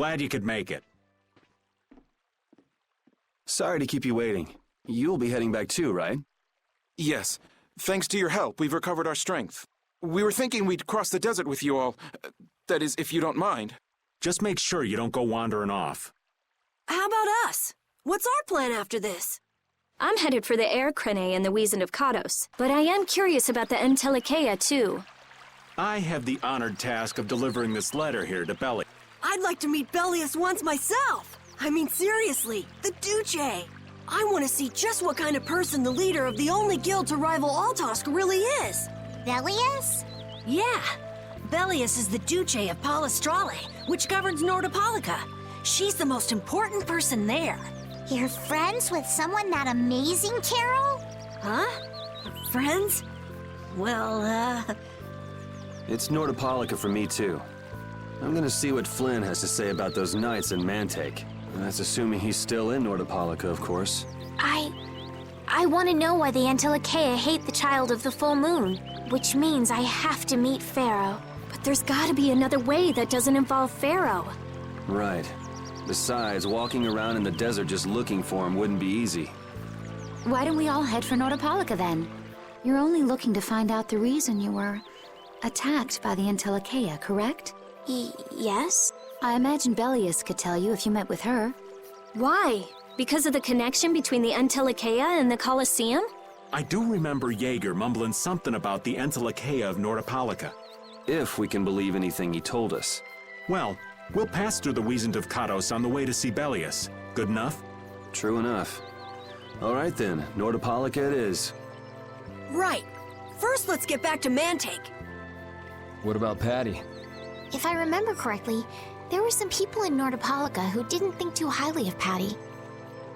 Glad you could make it. Sorry to keep you waiting. You'll be heading back too, right? Yes. Thanks to your help, we've recovered our strength. We were thinking we'd cross the desert with you all. That is, if you don't mind. Just make sure you don't go wandering off. How about us? What's our plan after this? I'm headed for the ersten and the Wiesent of Kados, but I am curious about the Entelikeia too. I have the honored task of delivering this letter here to Belly. I'd like to meet Belius once myself. I mean, seriously, the Duce. I want to see just what kind of person the leader of the only guild to rival Altosk really is. Belius? Yeah. Belius is the Duce of Palestrale, which governs Nordopolica. She's the most important person there. You're friends with someone that amazing, Carol? Huh? Friends? Well, It's Nordopolica for me too. I'm gonna see what Flynn has to say about those knights in Mantake. That's assuming he's still in Nordopolica, of course. I want to know why the Entelikeia hate the child of the full moon, which means I have to meet Pharaoh. But there's gotta be another way that doesn't involve Pharaoh. Right. Besides, walking around in the desert just looking for him wouldn't be easy. Why don't we all head for Nordopolica then? You're only looking to find out the reason you were attacked by the Entelikeia, correct? Yes? I imagine Belius could tell you if you met with her. Why? Because of the connection between the Entelikeia and the Colosseum? I do remember Jaeger mumbling something about the Entelikeia of Nordopolica. If we can believe anything he told us. Well, we'll pass through the Wiesent of Kados on the way to see Belius. Good enough? True enough. All right then, Nordopolica it is. right. First, let's get back to Mantake. What about Patty? If I remember correctly, there were some people in Nordopolica who didn't think too highly of Patty.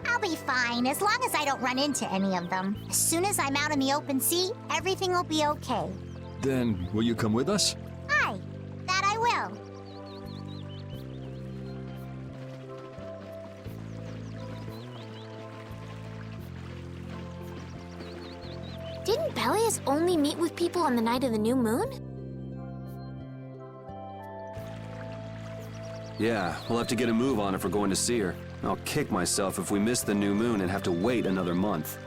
I'll be fine, as long as I don't run into any of them. As soon as I'm out in the open sea, everything will be okay. Then, will you come with us? Aye, that I will. Didn't Belius only meet with people on the night of the new moon? Yeah, we'll have to get a move on if we're going to see her. I'll kick myself if we miss the new moon and have to wait another month.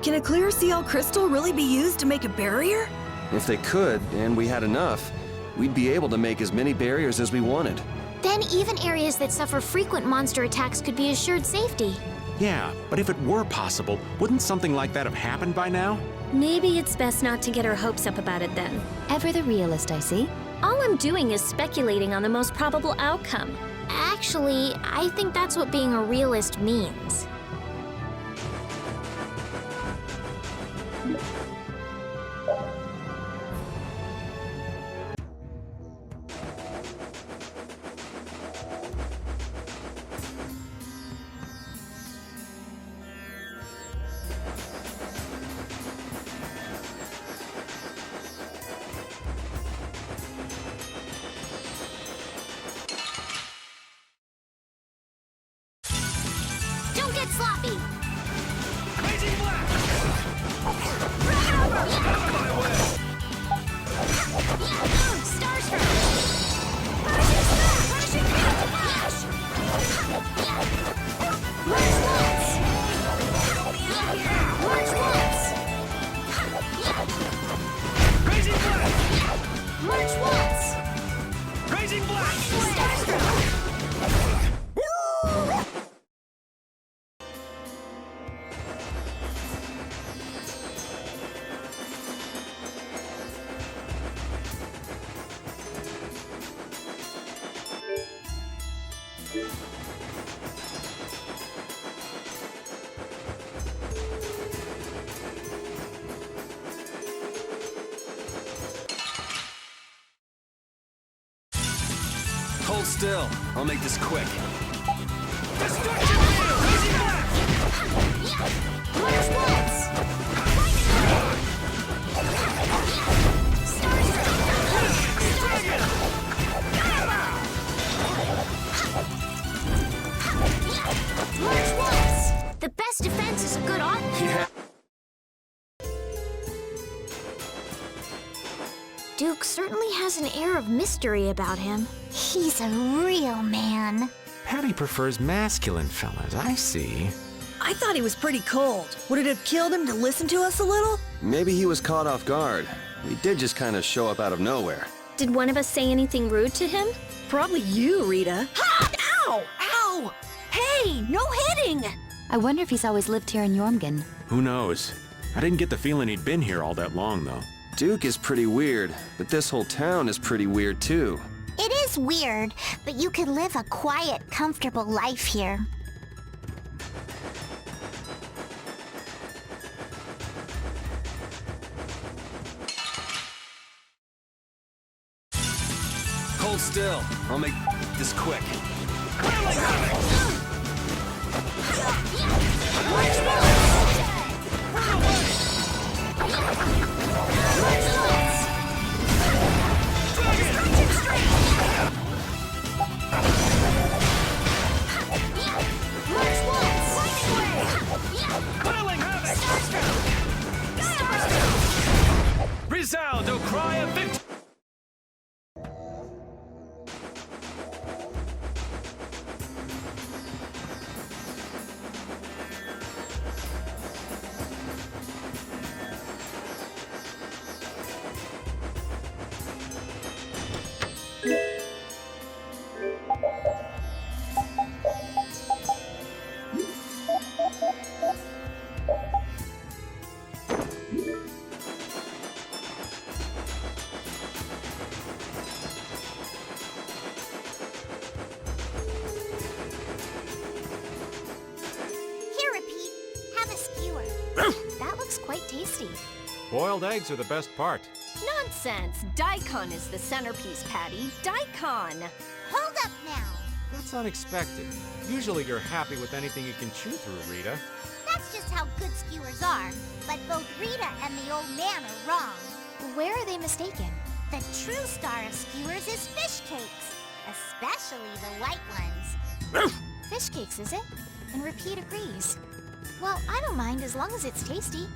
Can a clear CL crystal really be used to make a barrier? If they could, and we had enough, we'd be able to make as many barriers as we wanted. Then even areas that suffer frequent monster attacks could be assured safety. Yeah, but if it were possible, wouldn't something like that have happened by now? Maybe it's best not to get our hopes up about it then. Ever the realist, I see. All I'm doing is speculating on the most probable outcome. Actually, I think that's what being a realist means. Don't get sloppy! Crazy Black! Starstruck! Punishing Flash! March once! March once! Crazy Black! March once! Crazy Black! Starstruck! Hold still. I'll make this quick. Destruction Field! Crazy Black! March once! Starstruck! sense is a good author. Yeah. Duke certainly has an air of mystery about him. He's a real man. Patty prefers masculine fellas, I see. I thought he was pretty cold. Would it have killed him to listen to us a little? Maybe he was caught off guard. He did just kind of show up out of nowhere. Did one of us say anything rude to him? Probably you, Rita. Ha! Ow! Ow! Hey, no hitting! I wonder if he's always lived here in Jormungand. Who knows? I didn't get the feeling he'd been here all that long, though. Duke is pretty weird, but this whole town is pretty weird too. It is weird, but you can live a quiet, comfortable life here. Hold still. I'll make this quick. Resound, O cry of victory! That looks quite tasty. Boiled eggs are the best part. Nonsense! Daikon is the centerpiece, Patty. Daikon! Hold up now. That's unexpected. Usually you're happy with anything you can chew through, Rita. That's just how good skewers are. But both Rita and the old man are wrong. Where are they mistaken? The true star of skewers is fish cakes, especially the white ones. Fish cakes, is it? And Repeat agrees. Well, I don't mind as long as it's tasty.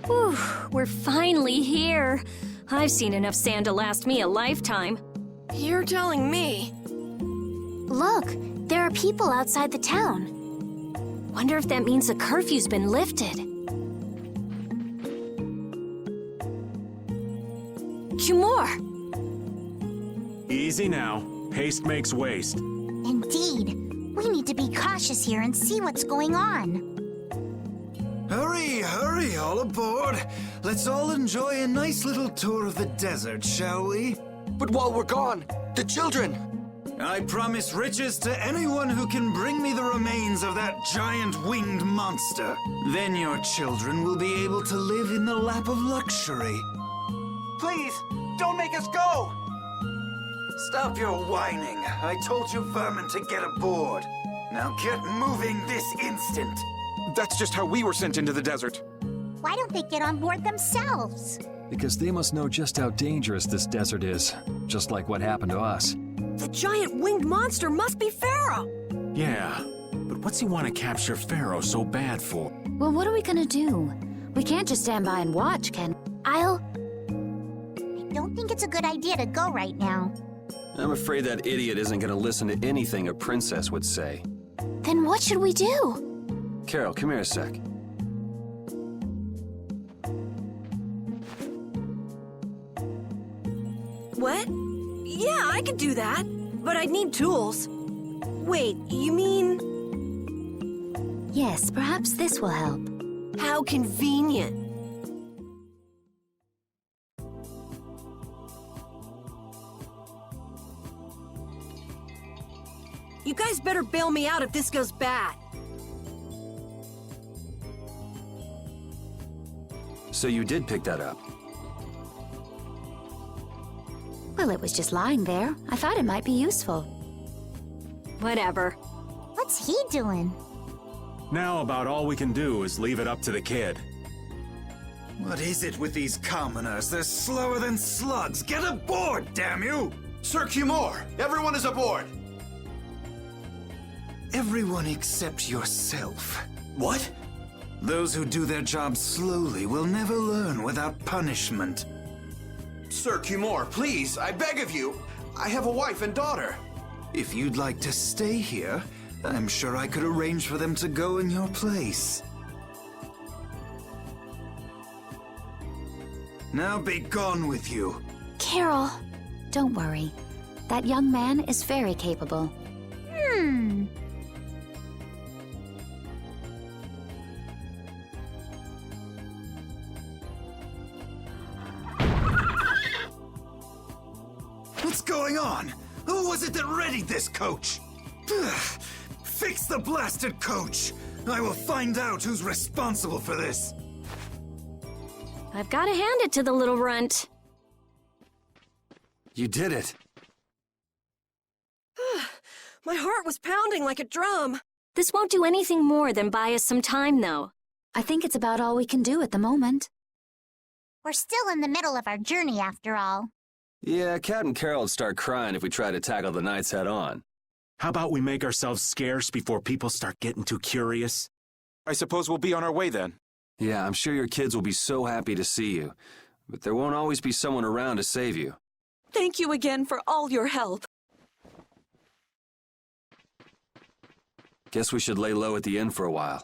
Whew, we're finally here. I've seen enough sand to last me a lifetime. You're telling me. Look, there are people outside the town. Wonder if that means the curfew's been lifted. Cumore! Easy now. Haste makes waste. Indeed. We need to be cautious here and see what's going on. Hurry, hurry, all aboard. Let's all enjoy a nice little tour of the desert, shall we? But while we're gone, the children! I promise riches to anyone who can bring me the remains of that giant winged monster. Then your children will be able to live in the lap of luxury. Please, don't make us go! Stop your whining. I told you vermin to get aboard. Now get moving this instant. That's just how we were sent into the desert. Why don't they get on board themselves? Because they must know just how dangerous this desert is, just like what happened to us. The giant winged monster must be Pharaoh. Yeah, but what's he want to capture Pharaoh so bad for? Well, what are we gonna do? We can't just stand by and watch, can... I don't think it's a good idea to go right now. I'm afraid that idiot isn't gonna listen to anything a princess would say. Then what should we do? Carol, come here a sec. What? Yeah, I could do that, but I'd need tools. Wait, you mean... Yes, perhaps this will help. How convenient. You guys better bail me out if this goes bad. So you did pick that up? Well, it was just lying there. I thought it might be useful. Whatever. What's he doing? Now about all we can do is leave it up to the kid. What is it with these commoners? They're slower than slugs. Get aboard, damn you! Sir Cumore, everyone is aboard! Everyone except yourself. What? Those who do their job slowly will never learn without punishment. Sir Cumore, please, I beg of you. I have a wife and daughter. If you'd like to stay here, I'm sure I could arrange for them to go in your place. Now be gone with you. Carol, don't worry. That young man is very capable. What's going on? Who was it that readied this coach? Fix the blasted coach! I will find out who's responsible for this. I've got to hand it to the little runt. You did it. My heart was pounding like a drum. This won't do anything more than buy us some time, though. I think it's about all we can do at the moment. We're still in the middle of our journey, after all. Yeah, Cat and Carol would start crying if we tried to tackle the knights head on. How about we make ourselves scarce before people start getting too curious? I suppose we'll be on our way then. Yeah, I'm sure your kids will be so happy to see you. But there won't always be someone around to save you. Thank you again for all your help. Guess we should lay low at the inn for a while.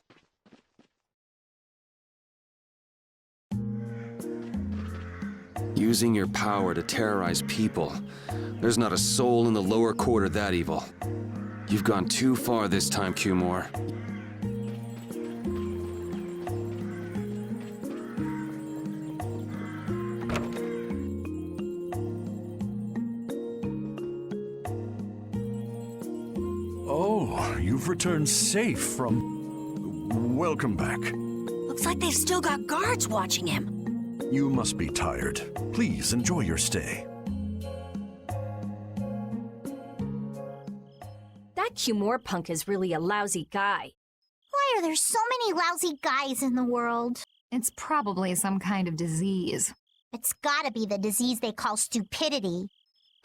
Using your power to terrorize people. There's not a soul in the lower quarter that evil. You've gone too far this time, Cumore. Oh, you've returned safe from... Welcome back. Looks like they've still got guards watching him. You must be tired. Please enjoy your stay. That Cumore punk is really a lousy guy. Why are there so many lousy guys in the world? It's probably some kind of disease. It's gotta be the disease they call stupidity.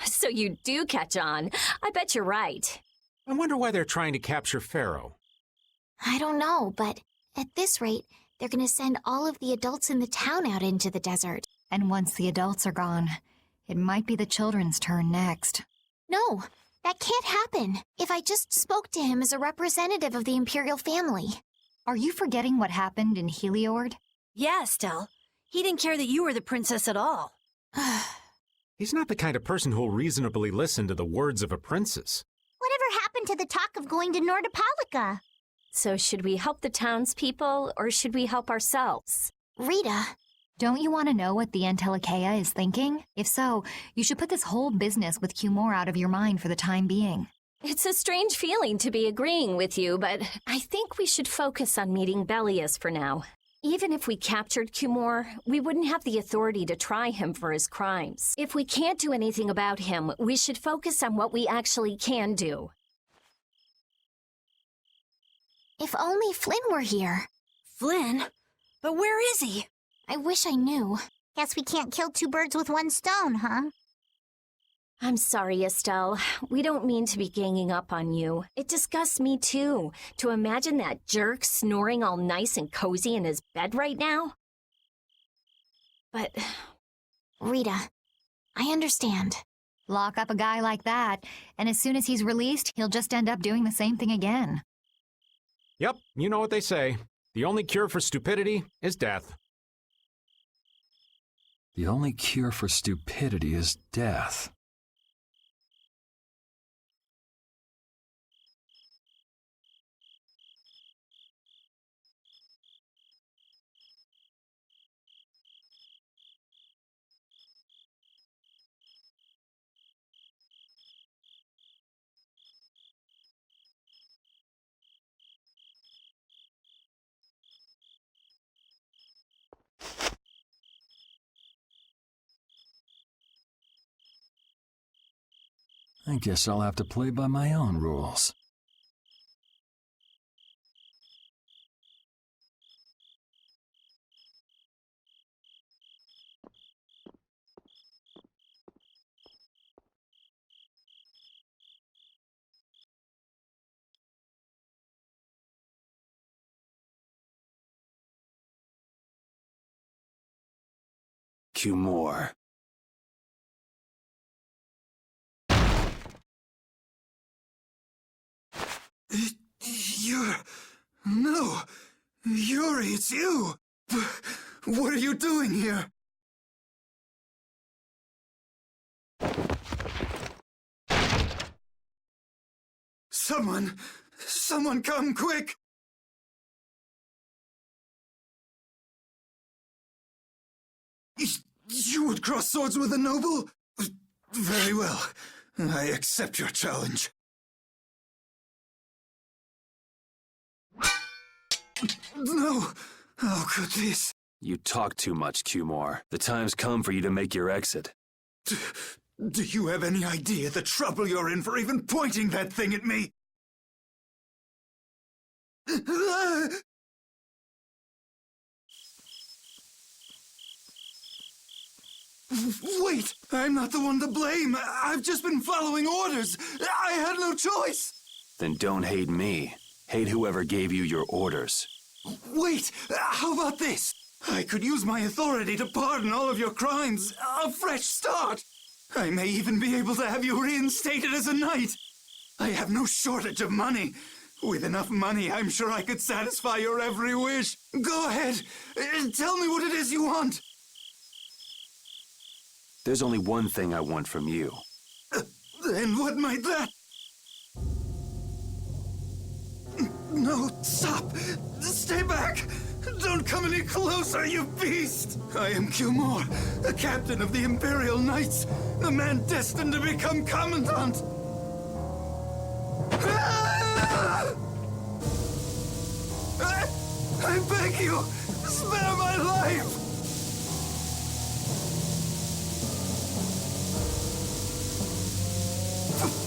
So you do catch on. I bet you're right. I wonder why they're trying to capture Pharaoh. I don't know, but at this rate, they're gonna send all of the adults in the town out into the desert. And once the adults are gone, it might be the children's turn next. No, that can't happen. If I just spoke to him as a representative of the Imperial family. Are you forgetting what happened in Heliord? Yeah, Estelle. He didn't care that you were the princess at all. He's not the kind of person who'll reasonably listen to the words of a princess. Whatever happened to the talk of going to Nordopolica? So should we help the townspeople, or should we help ourselves? Rita. Don't you want to know what the Entelikeia is thinking? If so, you should put this whole business with Cumore out of your mind for the time being. It's a strange feeling to be agreeing with you, but I think we should focus on meeting Bellius for now. Even if we captured Cumore, we wouldn't have the authority to try him for his crimes. If we can't do anything about him, we should focus on what we actually can do. If only Flynn were here. Flynn? But where is he? I wish I knew. Guess we can't kill two birds with one stone, huh? I'm sorry, Estelle. We don't mean to be ganging up on you. It disgusts me, too, to imagine that jerk snoring all nice and cozy in his bed right now. But... Rita, I understand. Lock up a guy like that, and as soon as he's released, he'll just end up doing the same thing again. Yep, you know what they say. The only cure for stupidity is death. The only cure for stupidity is death. I guess I'll have to play by my own rules. Cumore. No! Yuri, it's you! What are you doing here? Someone come quick! You would cross swords with a noble? Very well. I accept your challenge. No! How could this? You talk too much, Cumore. The time's come for you to make your exit. Do you have any idea the trouble you're in for even pointing that thing at me? Wait! I'm not the one to blame. I've just been following orders. I had no choice. Then don't hate me. Hate whoever gave you your orders. Wait! How about this? I could use my authority to pardon all of your crimes. A fresh start. I may even be able to have you reinstated as a knight. I have no shortage of money. With enough money, I'm sure I could satisfy your every wish. Go ahead. Tell me what it is you want. There's only one thing I want from you. And what might that? No, stop! Stay back! Don't come any closer, you beast! I am Cumore, a captain of the Imperial Knights, the man destined to become Commandant! I beg you, spare my life!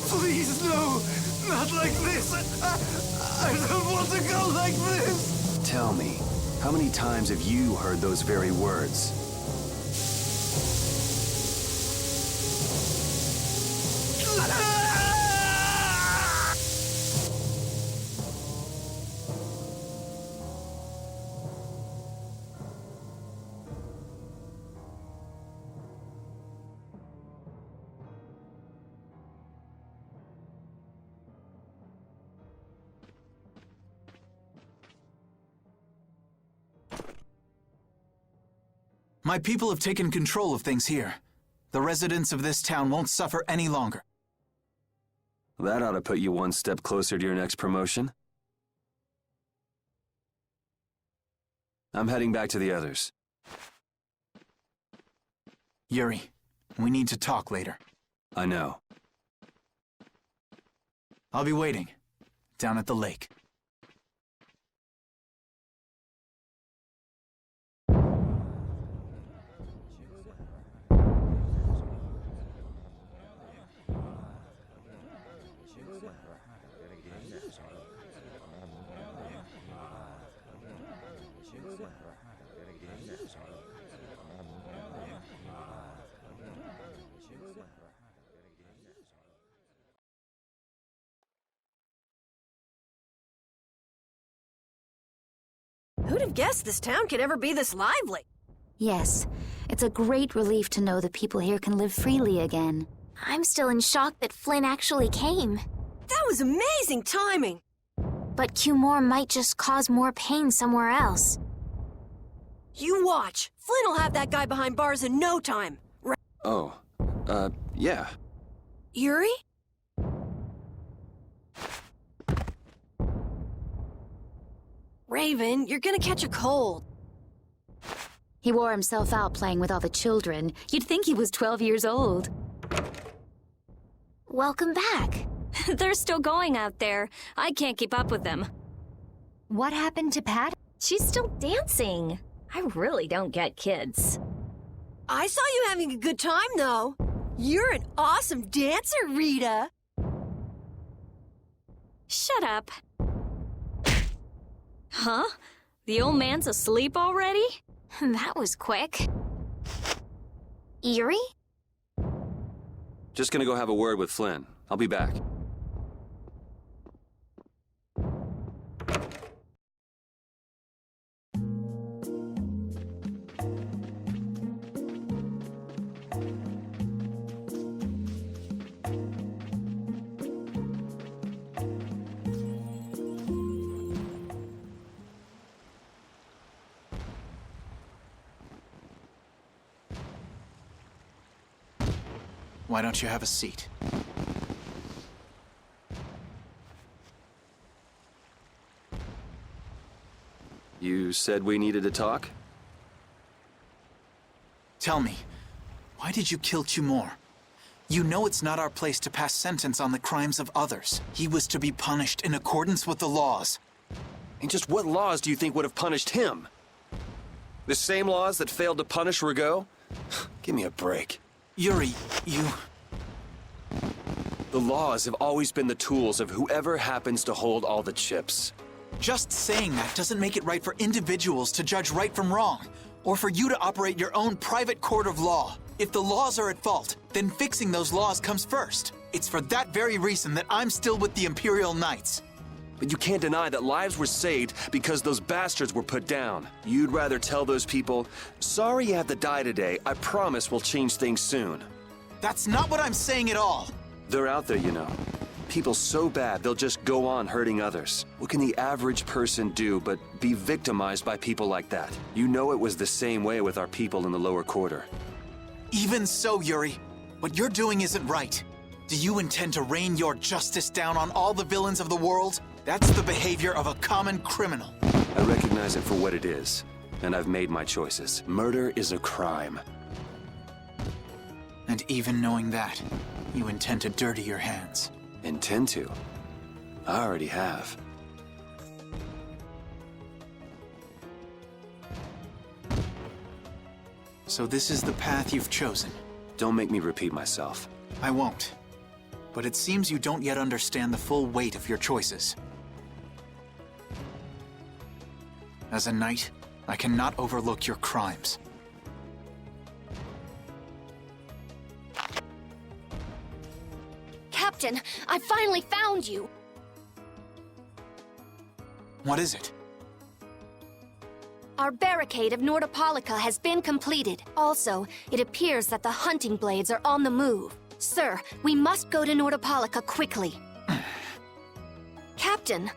Please, no! Not like this! I don't want to go like this! Tell me, how many times have you heard those very words? My people have taken control of things here. The residents of this town won't suffer any longer. That ought to put you one step closer to your next promotion. I'm heading back to the others. Yuri, we need to talk later. I know. I'll be waiting, down at the lake. Who'd have guessed this town could ever be this lively? Yes, It's a great relief to know the people here can live freely again. I'm still in shock that Flynn actually came. That was amazing timing! But Cumore might just cause more pain somewhere else. You watch. Flynn will have that guy behind bars in no time. Oh, yeah. Yuri? Raven, you're gonna catch a cold. He wore himself out playing with all the children. You'd think he was 12 years old. Welcome back. They're still going out there. I can't keep up with them. What happened to Pat? She's still dancing. I really don't get kids. I saw you having a good time, though. You're an awesome dancer, Rita. Shut up. Huh? The old man's asleep already? That was quick. Yuri? Just gonna go have a word with Flynn. I'll be back. Why don't you have a seat? You said we needed to talk? Tell me, why did you kill Cumore? You know it's not our place to pass sentence on the crimes of others. He was to be punished in accordance with the laws. And just what laws do you think would have punished him? The same laws that failed to punish Rigaud? Give me a break. Yuri, you... The laws have always been the tools of whoever happens to hold all the chips. Just saying that doesn't make it right for individuals to judge right from wrong, or for you to operate your own private court of law. If the laws are at fault, then fixing those laws comes first. It's for that very reason that I'm still with the Imperial Knights. But you can't deny that lives were saved because those bastards were put down. You'd rather tell those people, sorry you had to die today, I promise we'll change things soon. That's not what I'm saying at all. They're out there, you know. People so bad they'll just go on hurting others. What can the average person do but be victimized by people like that? You know it was the same way with our people in the lower quarter. Even so, Yuri, what you're doing isn't right. Do you intend to rain your justice down on all the villains of the world? That's the behavior of a common criminal. I recognize it for what it is, and I've made my choices. Murder is a crime. And even knowing that, you intend to dirty your hands. Intend to? I already have. So this is the path you've chosen. Don't make me repeat myself. I won't. But it seems you don't yet understand the full weight of your choices. As a knight, I cannot overlook your crimes. Captain, I finally found you! What is it? Our barricade of Nordopolica has been completed. Also, it appears that the hunting blades are on the move. Sir, we must go to Nordopolica quickly. Captain!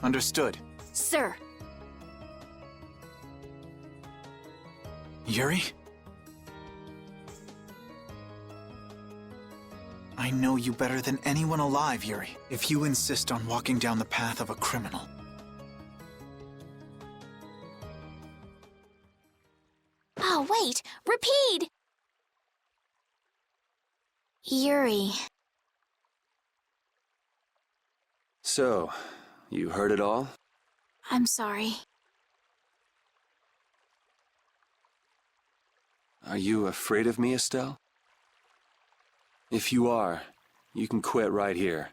Understood. Sir! Yuri? I know you better than anyone alive, Yuri. If you insist on walking down the path of a criminal. Oh, wait! Repeat! Yuri. So, you heard it all? I'm sorry. Are you afraid of me, Estelle? If you are, you can quit right here.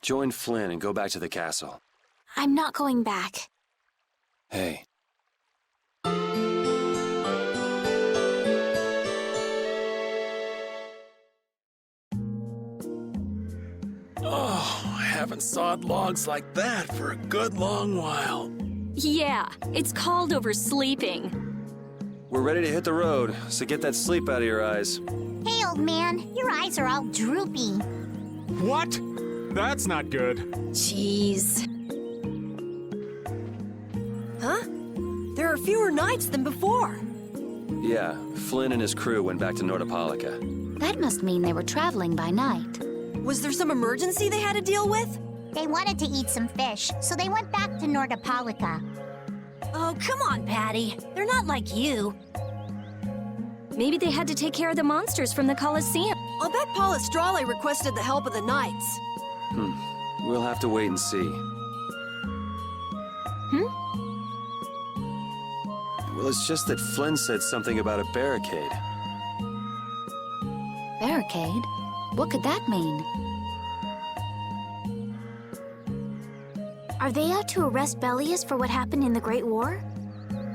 Join Flynn and go back to the castle. I'm not going back. Hey. Oh, I haven't sawed logs like that for a good long while. Yeah, it's called oversleeping. We're ready to hit the road, so get that sleep out of your eyes. Hey, old man, your eyes are all droopy. What? That's not good. Jeez. Huh? There are fewer nights than before. Yeah, Flynn and his crew went back to Nordopolica. That must mean they were traveling by night. Was there some emergency they had to deal with? They wanted to eat some fish, so they went back to Nordopolica. Oh, come on, Patty. They're not like you. Maybe they had to take care of the monsters from the Colosseum. I'll bet Palestrale requested the help of the knights. We'll have to wait and see. Well, it's just that Flynn said something about a barricade. Barricade? What could that mean? Are they out to arrest Bellius for what happened in the Great War?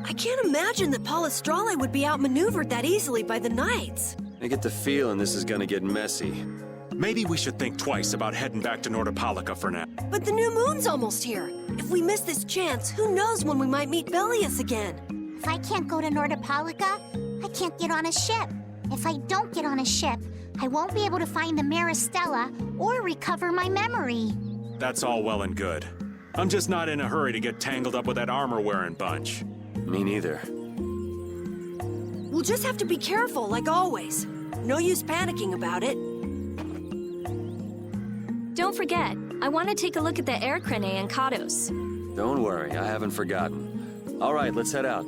I can't imagine that Palestrale would be outmaneuvered that easily by the knights. I get the feeling this is gonna get messy. Maybe we should think twice about heading back to Nordopolica for now. But the new moon's almost here. If we miss this chance, who knows when we might meet Bellius again? If I can't go to Nordopolica, I can't get on a ship. If I don't get on a ship, I won't be able to find the Maristella or recover my memory. That's all well and good. I'm just not in a hurry to get tangled up with that armor-wearing bunch. Me neither. We'll just have to be careful, like always. No use panicking about it. Don't forget, I want to take a look at the air crane and Kados. Don't worry, I haven't forgotten. All right, let's head out.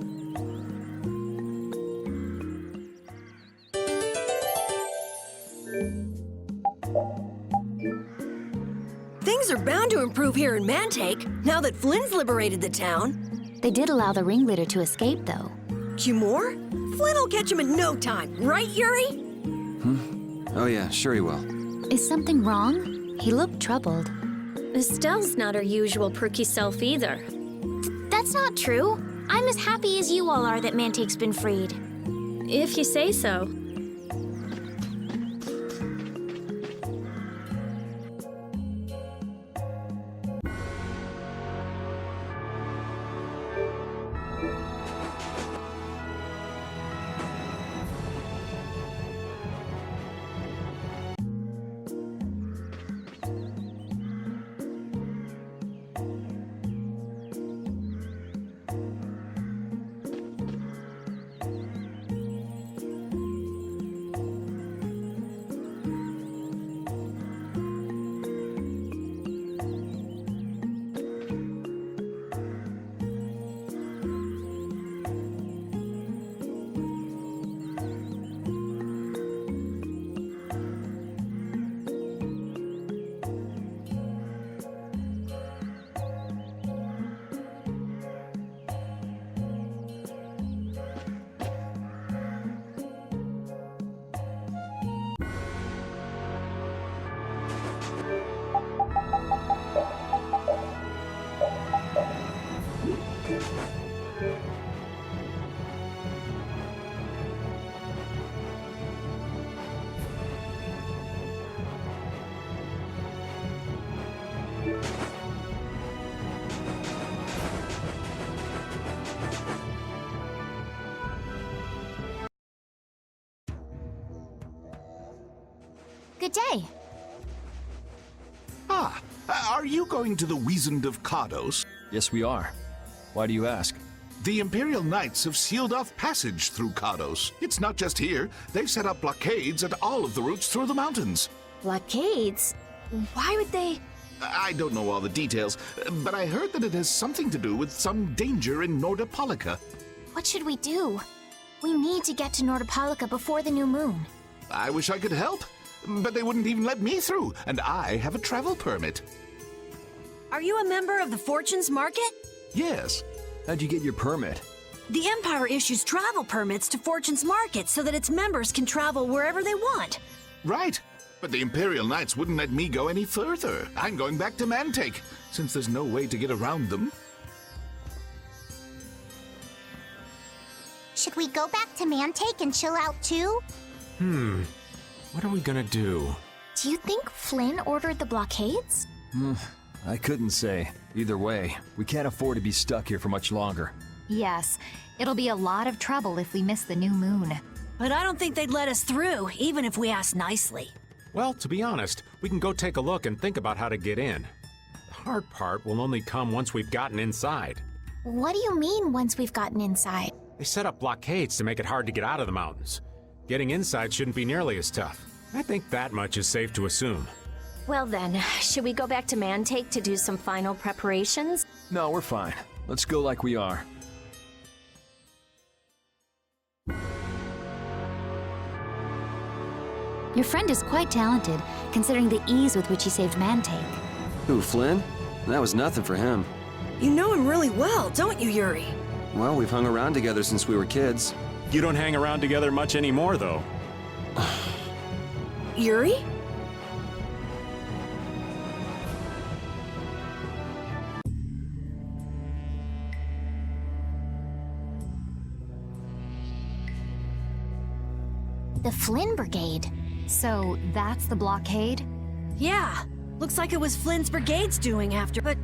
Things are bound to improve here in Mantake, now that Flynn's liberated the town. They did allow the ringleader to escape, though. Cumore? Flynn'll catch him in no time, right, Yuri? Oh yeah, sure he will. Is something wrong? He looked troubled. Estelle's not her usual perky self either. That's not true. I'm as happy as you all are that Mantake's been freed. If you say so. Good day. Ah, are you going to the Wiesent of Kados? Yes, we are. Why do you ask? The Imperial Knights have sealed off passage through Kados. It's not just here. They've set up blockades at all of the routes through the mountains. Blockades? Why would they? I don't know all the details, but I heard that it has something to do with some danger in Nordopolica. What should we do? We need to get to Nordopolica before the new moon. I wish I could help, but they wouldn't even let me through, and I have a travel permit. Are you a member of the Fortunes Market? Yes. How'd you get your permit? The Empire issues travel permits to Fortune's Market so that its members can travel wherever they want. Right. But the Imperial Knights wouldn't let me go any further. I'm going back to Mantake, since there's no way to get around them. Should we go back to Mantake and chill out too? What are we gonna do? Do you think Flynn ordered the blockades? I couldn't say. Either way, we can't afford to be stuck here for much longer. Yes, it'll be a lot of trouble if we miss the new moon. But I don't think they'd let us through, even if we asked nicely. Well, to be honest, we can go take a look and think about how to get in. The hard part will only come once we've gotten inside. What do you mean, once we've gotten inside? They set up blockades to make it hard to get out of the mountains. Getting inside shouldn't be nearly as tough. I think that much is safe to assume. Well then, should we go back to Mantake to do some final preparations? No, we're fine. Let's go like we are. Your friend is quite talented, considering the ease with which he saved Mantake. Who, Flynn? That was nothing for him. You know him really well, don't you, Yuri? Well, we've hung around together since we were kids. You don't hang around together much anymore, though. Yuri? The Flynn Brigade. So that's the blockade? Yeah, looks like it was Flynn's brigade's doing after, but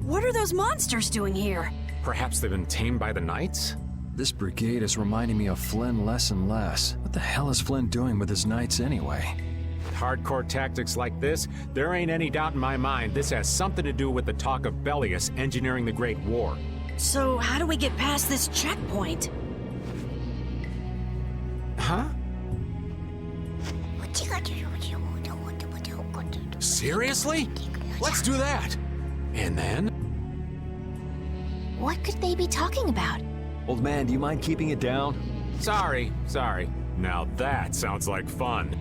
what are those monsters doing here? Perhaps they've been tamed by the Knights? This brigade is reminding me of Flynn less and less. What the hell is Flynn doing with his knights anyway? With hardcore tactics like this, there ain't any doubt in my mind this has something to do with the talk of Bellius engineering the Great War. So how do we get past this checkpoint? Huh? Seriously? Let's do that! And then? What could they be talking about? Old man, do you mind keeping it down? Sorry. Now that sounds like fun.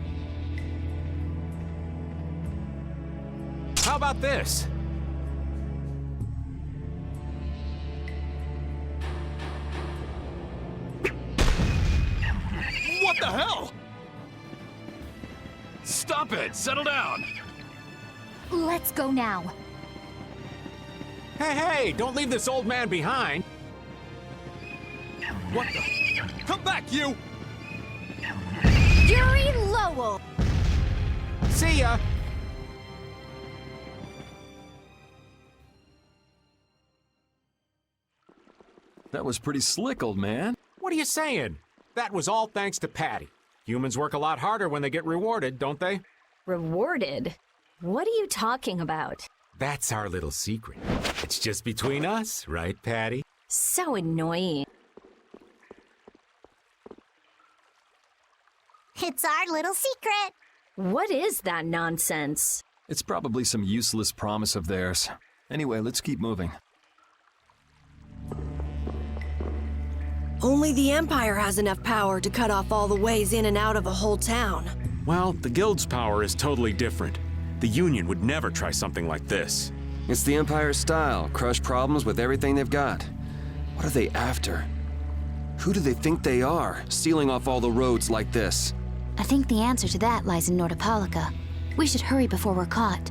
How about this? What the hell? Stop it! Settle down! Let's go now. Hey, don't leave this old man behind. What the? Come back, you! Yuri Lowell! See ya! That was pretty slick, old man. What are you saying? That was all thanks to Patty. Humans work a lot harder when they get rewarded, don't they? Rewarded? What are you talking about? That's our little secret. It's just between us, right, Patty? So annoying. It's our little secret. What is that nonsense? It's probably some useless promise of theirs. Anyway, let's keep moving. Only the Empire has enough power to cut off all the ways in and out of a whole town. Well, the Guild's power is totally different. The Union would never try something like this. It's the Empire's style, crush problems with everything they've got. What are they after? Who do they think they are, sealing off all the roads like this? I think the answer to that lies in Nordopolica. We should hurry before we're caught.